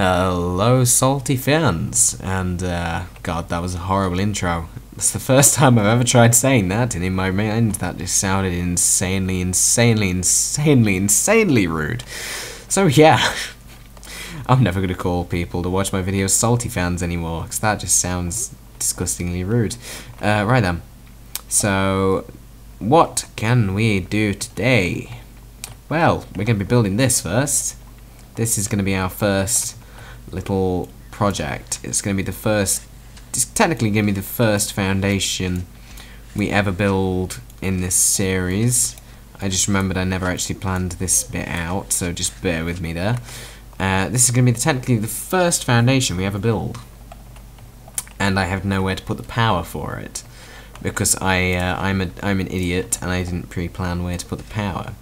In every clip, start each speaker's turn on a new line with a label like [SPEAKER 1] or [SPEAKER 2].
[SPEAKER 1] Hello, salty fans, and God, that was a horrible intro. It's the first time I've ever tried saying that, and in my mind, that just sounded insanely rude. So yeah, I'm never gonna call people to watch my videos salty fans anymore, because that just sounds disgustingly rude. Right then, so what can we do today? Well, we're gonna be building this first. This is gonna be our first little project. It's going to be the first, it's technically going to be the first foundation we ever build in this series. I just remembered I never actually planned this bit out, so just bear with me there. This is going to be technically the first foundation we ever build, and I have nowhere to put the power for it because I'm an idiot and I didn't pre-plan where to put the power.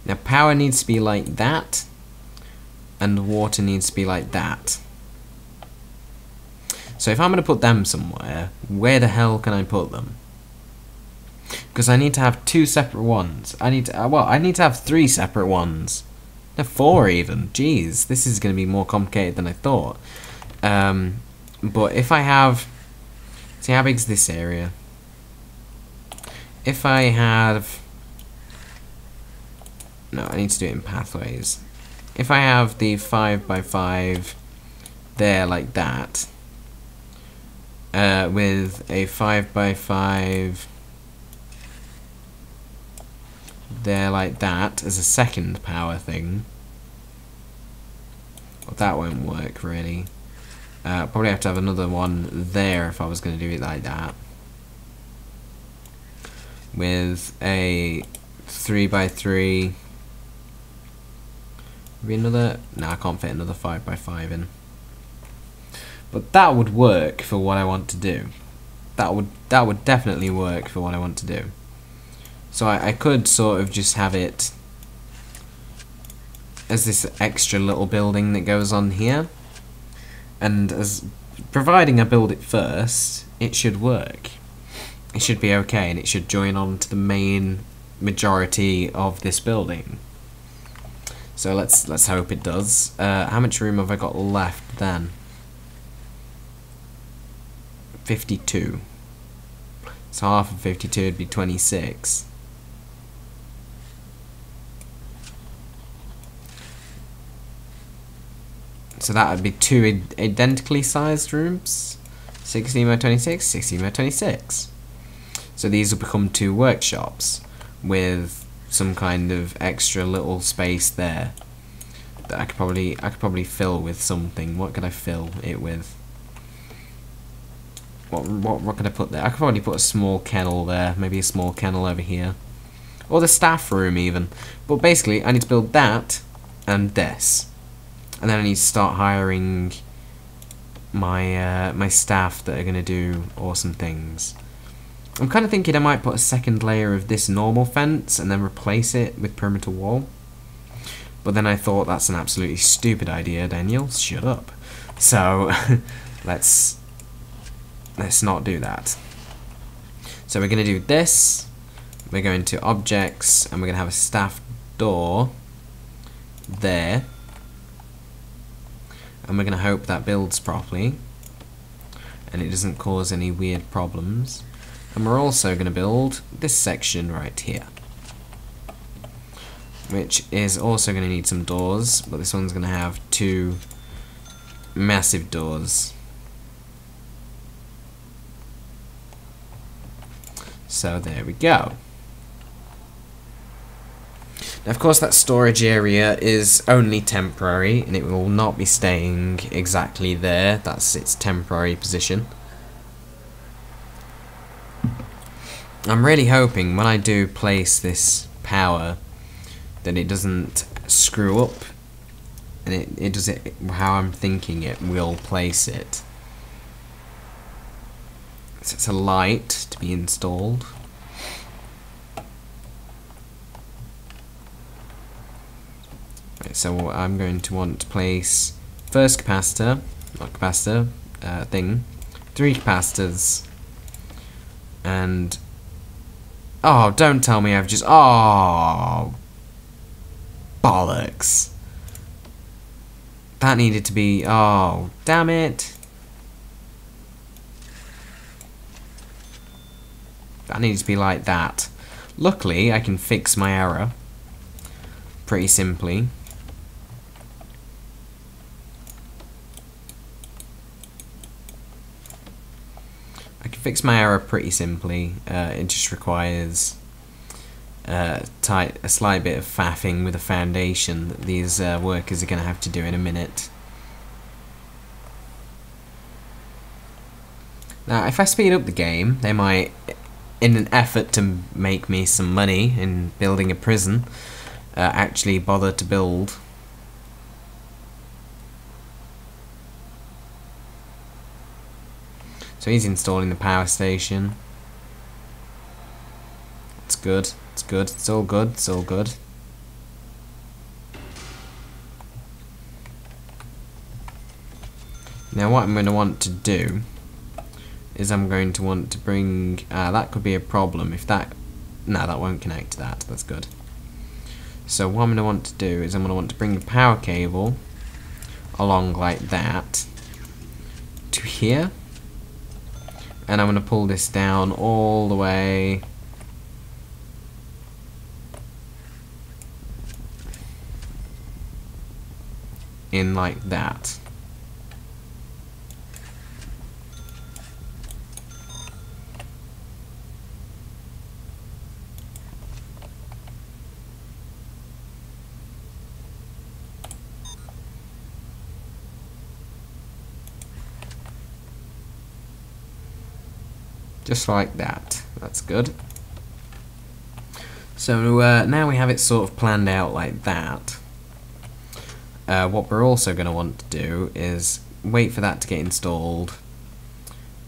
[SPEAKER 1] Now power needs to be like that, and water needs to be like that. So if I'm going to put them somewhere, where the hell can I put them? Because I need to have two separate ones. I need to have three separate ones. No, four even. Jeez, this is going to be more complicated than I thought. But if I have... See, how big is this area? If I have... No, I need to do it in pathways. If I have the 5x5 there like that, with a 5x5 there like that as a second power thing, well, that won't work really. Probably have to have another one there if I was going to do it like that, with a 3x3. Maybe another... No, I can't fit another 5x5 in. But that would work for what I want to do. That would definitely work for what I want to do. So I could sort of just have it as this extra little building that goes on here. And as providing I build it first, it should work. It should be okay, and it should join on to the main majority of this building. So let's hope it does. How much room have I got left then? 52. So half of 52 would be 26. So that would be two identically sized rooms. 16 by 26, 16 by 26. So these will become two workshops with some kind of extra little space there that I could probably fill with something. What could I fill it with? What could I put there? I could probably put a small kennel there, maybe a small kennel over here, or the staff room even. But basically, I need to build that and this, and then I need to start hiring my my staff that are gonna do awesome things. I'm kind of thinking I might put a second layer of this normal fence and then replace it with perimeter wall. But then I thought that's an absolutely stupid idea, Daniel. Shut up. So let's not do that. So we're going to do this. We're going to objects, and we're going to have a staff door there. And we're going to hope that builds properly and it doesn't cause any weird problems. And we're also going to build this section right here, which is also going to need some doors, but this one's going to have two massive doors. So there we go. Now, of course, that storage area is only temporary, and it will not be staying exactly there. That's its temporary position. I'm really hoping when I do place this power that it doesn't screw up, and it does it how I'm thinking it will place it. So it's a light to be installed. Right, so I'm going to want to place first capacitor, not capacitor, thing, 3 capacitors, and oh, don't tell me I've just, oh, bollocks. That needed to be... Oh, damn it. That needs to be like that. Luckily, I can fix my error pretty simply. I can fix my error pretty simply. It just requires a slight bit of faffing with the foundation that these workers are going to have to do in a minute. Now, if I speed up the game, they might, in an effort to make me some money in building a prison, actually bother to build. So he's installing the power station. It's good, it's good, it's all good, it's all good. Now what I'm going to want to do is I'm going to want to bring, that could be a problem if that, no, that won't connect to that, that's good. So what I'm going to want to do is I'm going to want to bring the power cable along like that to here, and I'm going to pull this down all the way in like that. Just like that. That's good. So now we have it sort of planned out like that. What we're also going to want to do is wait for that to get installed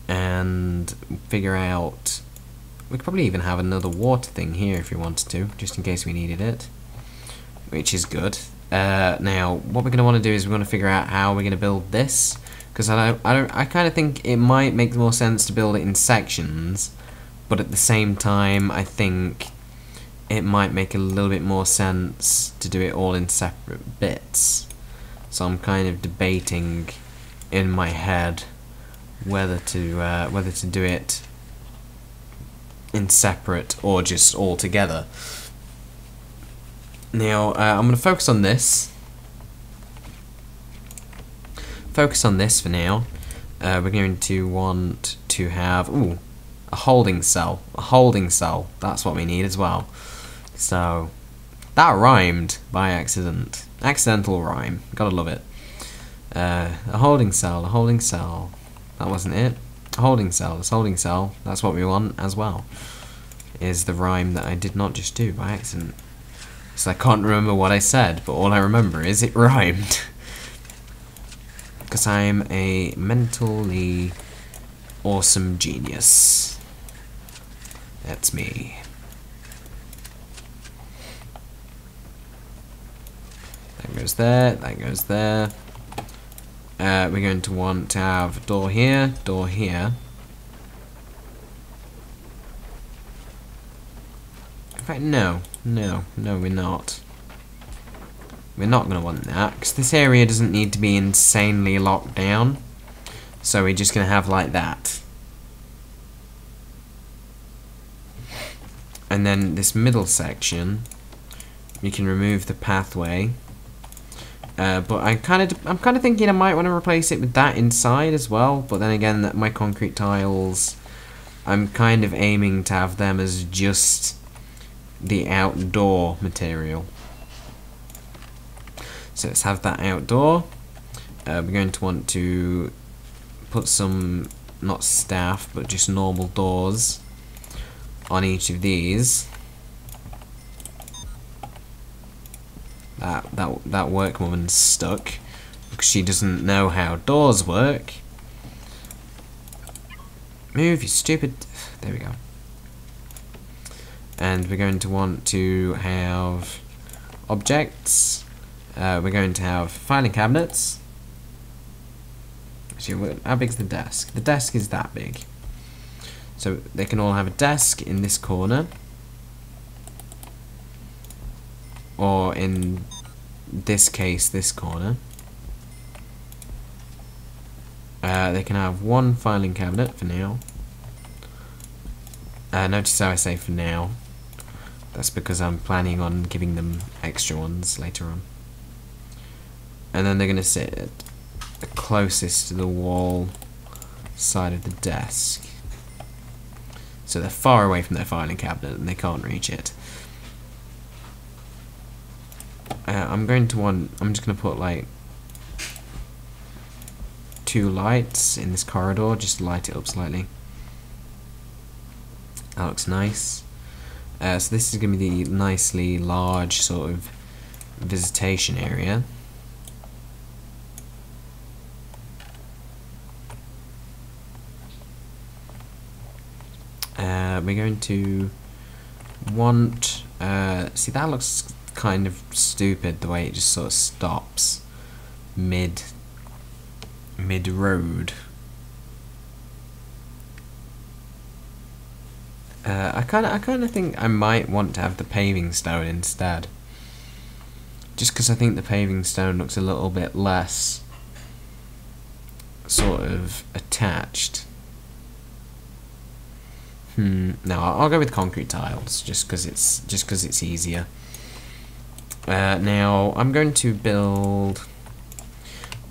[SPEAKER 1] and figure out... We could probably even have another water thing here if we wanted to, just in case we needed it, which is good. Now, what we're going to want to do is we're going to figure out how we're going to build this. Because I kind of think it might make more sense to build it in sections, but at the same time I think it might make a little bit more sense to do it all in separate bits. So I'm kind of debating in my head whether to do it in separate or just all together. Now I'm going to focus on this. Focus on this for now. We're going to want to have a holding cell. A holding cell. That's what we need as well. So that rhymed by accident. Accidental rhyme. Gotta love it. A holding cell. A holding cell. That wasn't it. A holding cell. A holding cell. That's what we want as well. Is the rhyme that I did not just do by accident. So I can't remember what I said, but all I remember is it rhymed. Because I'm a mentally awesome genius. That's me. That goes there, that goes there. We're going to want to have a door here, door here. In fact, no, we're not. We're not going to want that, because this area doesn't need to be insanely locked down. So we're just going to have like that. And then this middle section, we can remove the pathway. But I'm kind of thinking I might want to replace it with that inside as well. But then again, that my concrete tiles, I'm kind of aiming to have them as just the outdoor material. So let's have that outdoor. We're going to want to put some, not staff, but just normal doors on each of these. That workwoman's stuck because she doesn't know how doors work. Move, you stupid. There we go. And we're going to want to have objects. We're going to have filing cabinets. Actually, how big's the desk? The desk is that big. So they can all have a desk in this corner. Or in this case, this corner. They can have one filing cabinet for now. Notice how I say for now. That's because I'm planning on giving them extra ones later on. And then they're going to sit the closest to the wall side of the desk. So they're far away from their filing cabinet and they can't reach it. I'm just going to put like 2 lights in this corridor, just to light it up slightly. That looks nice. So this is going to be the nicely large sort of visitation area. We're going to want... see, that looks kind of stupid, the way it just sort of stops mid-road. I kind of think I might want to have the paving stone instead, just because I think the paving stone looks a little bit less sort of attached. No, I'll go with concrete tiles just because it's easier. Now I'm going to build.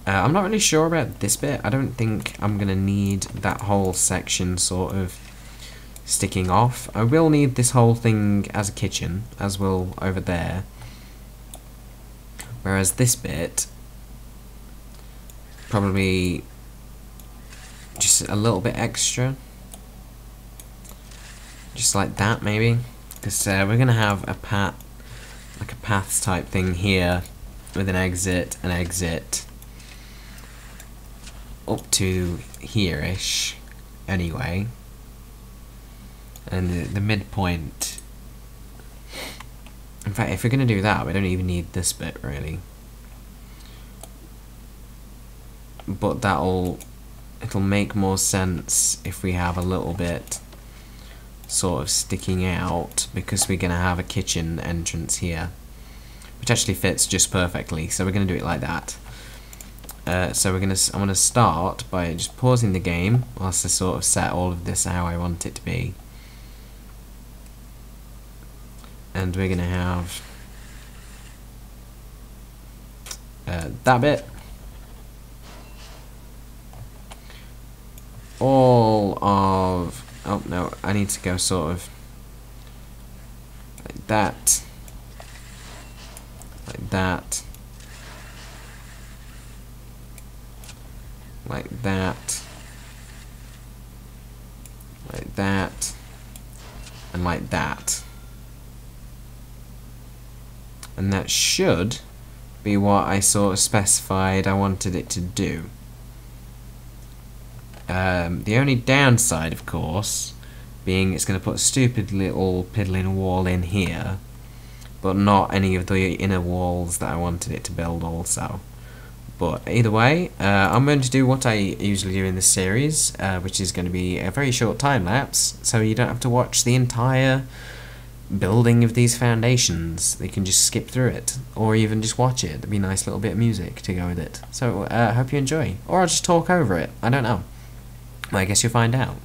[SPEAKER 1] I'm not really sure about this bit. I don't think I'm gonna need that whole section sort of sticking off. I will need this whole thing as a kitchen, as will over there. Whereas this bit, probably just a little bit extra. Just like that, maybe. Because we're going to have a paths type thing here with an exit, up to here-ish, anyway. And the midpoint... In fact, if we're going to do that, we don't even need this bit, really. But it'll make more sense if we have a little bit sort of sticking out, because we're going to have a kitchen entrance here, which actually fits just perfectly. So we're going to do it like that. So I'm going to start by just pausing the game whilst I sort of set all of this how I want it to be. And we're going to have that bit. All of... Oh no, I need to go sort of like that. Like that. Like that. Like that. And like that. And that should be what I sort of specified I wanted it to do. The only downside, of course, being it's going to put a stupid little piddling wall in here, but not any of the inner walls that I wanted it to build also. But either way, I'm going to do what I usually do in this series, which is going to be a very short time lapse, so you don't have to watch the entire building of these foundations. They can just skip through it, or even just watch it. It'd be a nice little bit of music to go with it. So I hope you enjoy, or I'll just talk over it. I don't know. I guess you'll find out.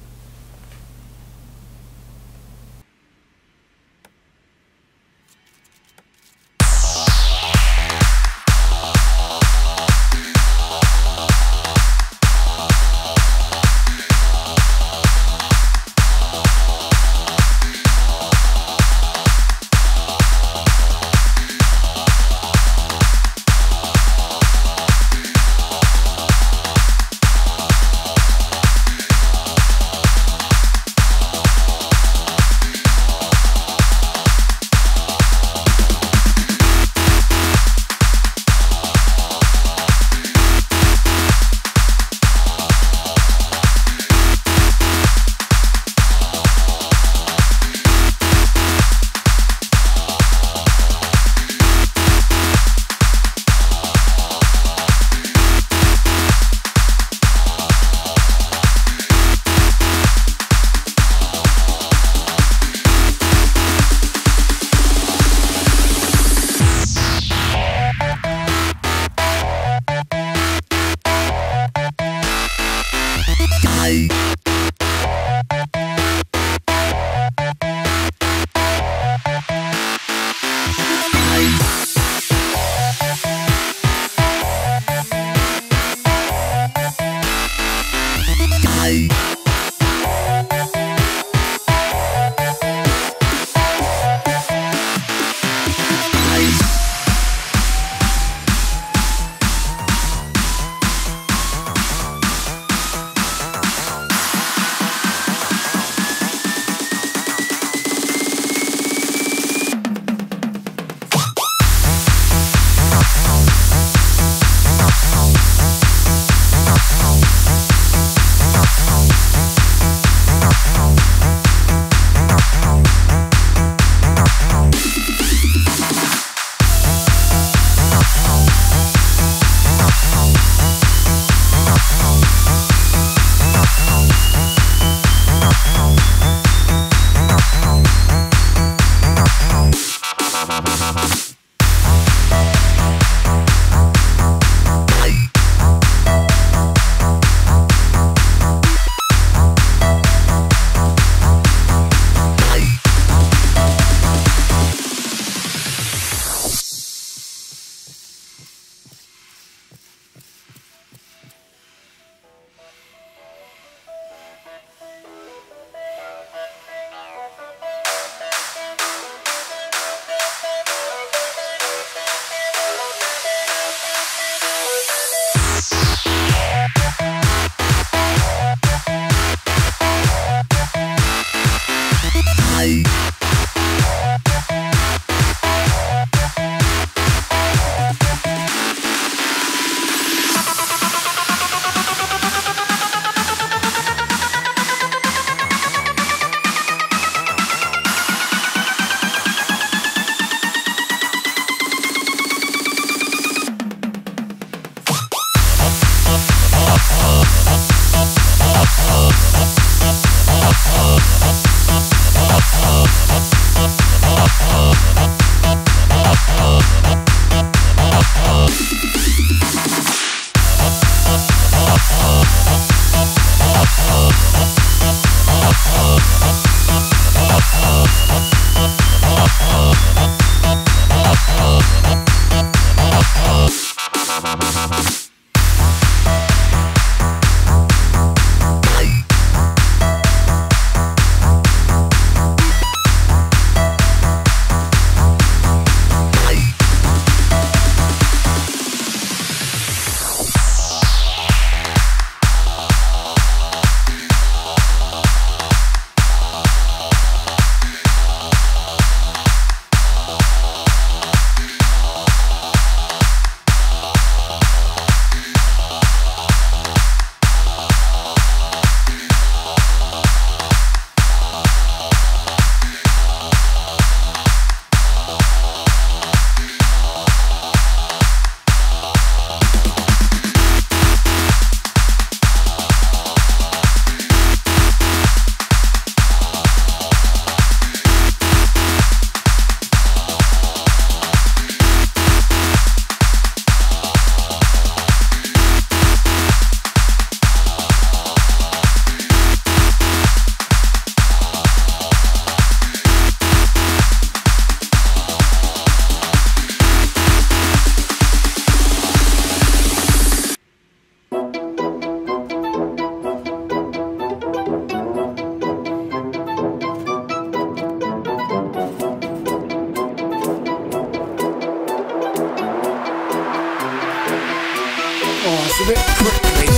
[SPEAKER 2] It's a bit prickly.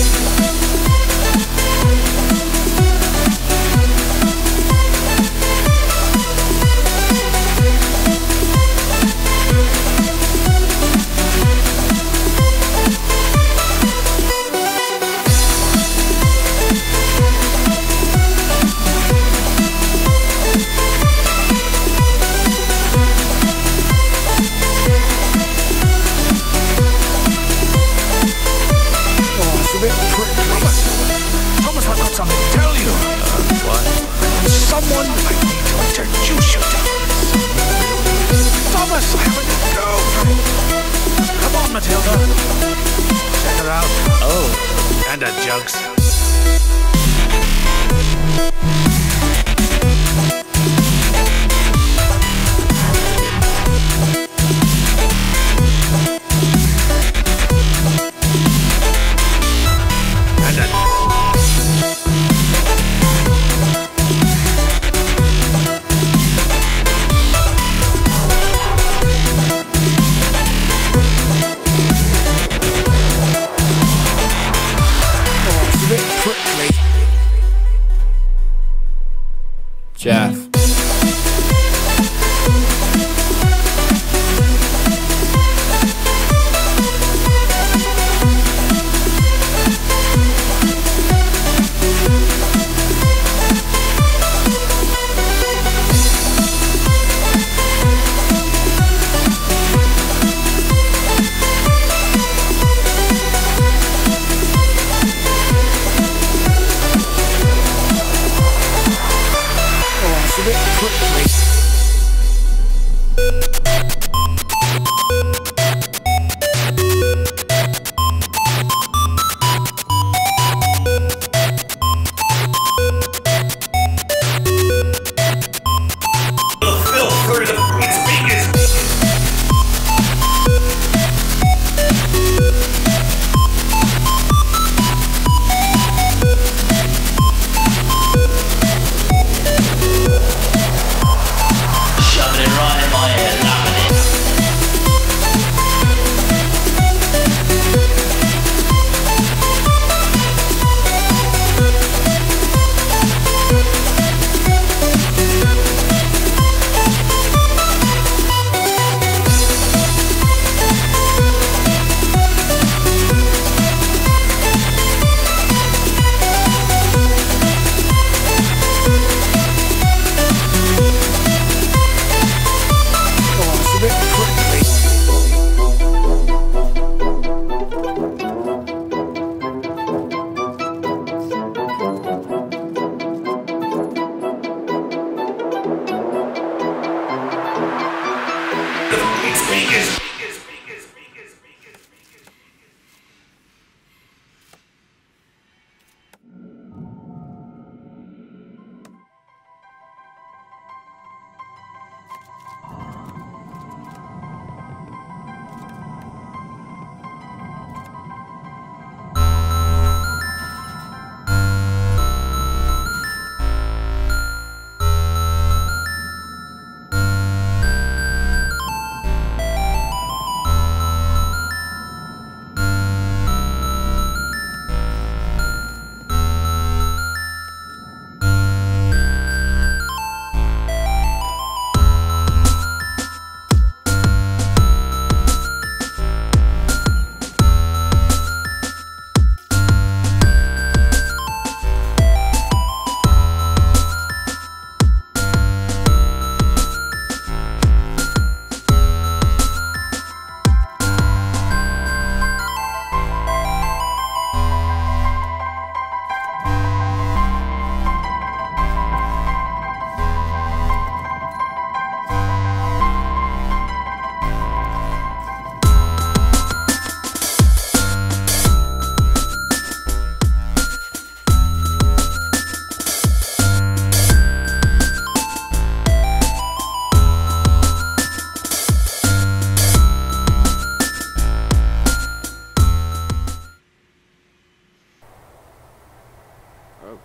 [SPEAKER 2] Thomas, I've got something to tell you.
[SPEAKER 3] What?
[SPEAKER 2] Someone might need to introduce you to. Thomas, I have a new girlfriend. Come on, Matilda. Check her out.
[SPEAKER 3] Oh, and a jugs. Jeff.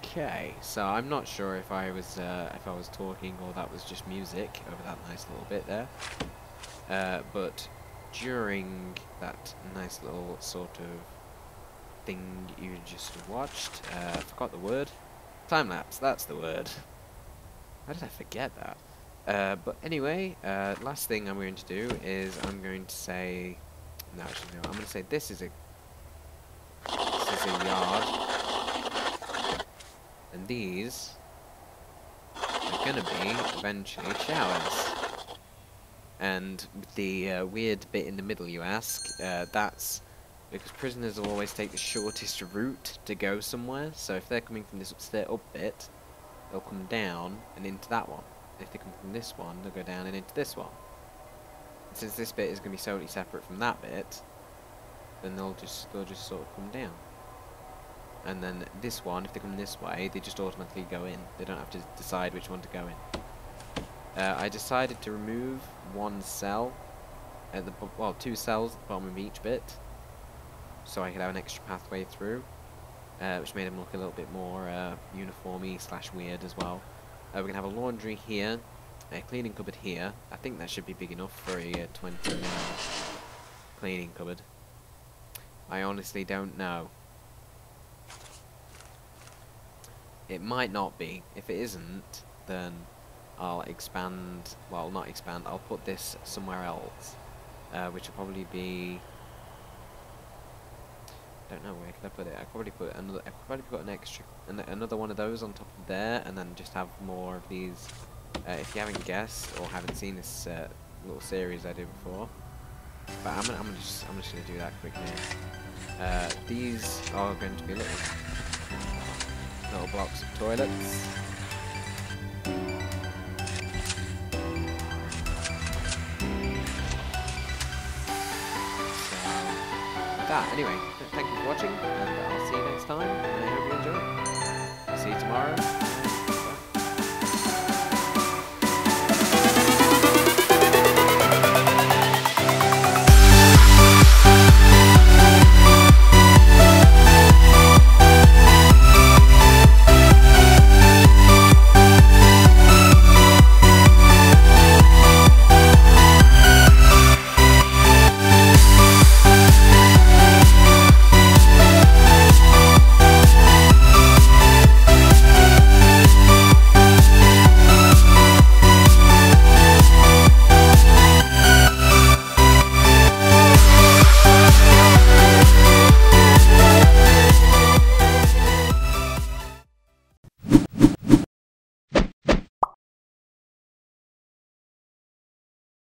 [SPEAKER 1] Okay, so I'm not sure if I was talking or that was just music over that nice little bit there. But during that nice little sort of thing you just watched, I forgot the word. Time lapse, that's the word. How did I forget that? But anyway, last thing I'm going to do is I'm going to say, no, actually no, I'm going to say this is a yard. And these are gonna be eventually showers. And with the weird bit in the middle, you ask, that's because prisoners will always take the shortest route to go somewhere. So if they're coming from this upstairs up bit, they'll come down and into that one. If they come from this one, they'll go down and into this one. And since this bit is gonna be totally separate from that bit, then they'll just sort of come down. And then this one, if they come this way, they just automatically go in. They don't have to decide which one to go in. I decided to remove one cell at the well, 2 cells at the bottom of each bit, so I could have an extra pathway through, which made them look a little bit more uniformy / weird as well. We're gonna have a laundry here, a cleaning cupboard here. I think that should be big enough for a 20 cleaning cupboard. I honestly don't know. It might not be. If it isn't, then
[SPEAKER 3] I'll expand, well, not expand, I'll put this somewhere else, which will probably be, I don't know, where could I put it? I probably put another, I probably put an extra, another one of those on top of there, and then just have more of these. If you haven't guessed or haven't seen this little series I did before, but I'm just gonna do that quickly. These are going to be little blocks of toilets. Anyway, thank you for watching, and I'll see you next time, and I hope you enjoy. See you tomorrow.